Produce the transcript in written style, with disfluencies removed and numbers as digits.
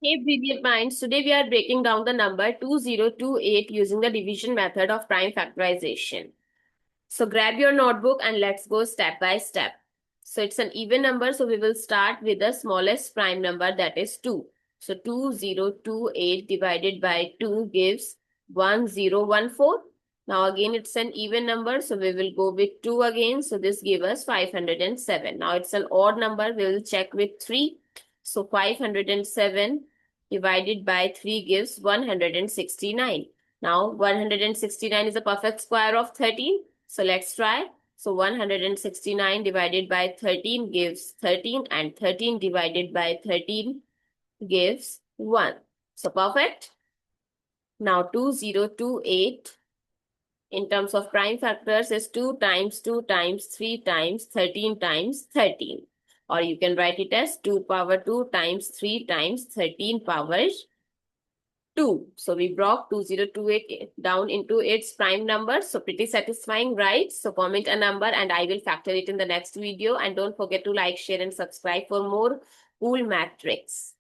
Hey, brilliant minds. Today we are breaking down the number 2028 using the division method of prime factorization. So grab your notebook and let's go step by step. So it's an even number, so we will start with the smallest prime number, that is 2. So 2028 divided by 2 gives 1014. Now again it's an even number, so we will go with 2 again. So this gives us 507. Now it's an odd number, we will check with 3. So 507 divided by 3 gives 169. Now 169 is a perfect square of 13. So let's try. So 169 divided by 13 gives 13, and 13 divided by 13 gives 1. So perfect. Now 2028 in terms of prime factors is 2 times 2 times 3 times 13 times 13. Or you can write it as 2 power 2 times 3 times 13 power 2. So we broke 2028 down into its prime numbers. So pretty satisfying, right? So comment a number and I will factor it in the next video. And don't forget to like, share and subscribe for more cool math tricks.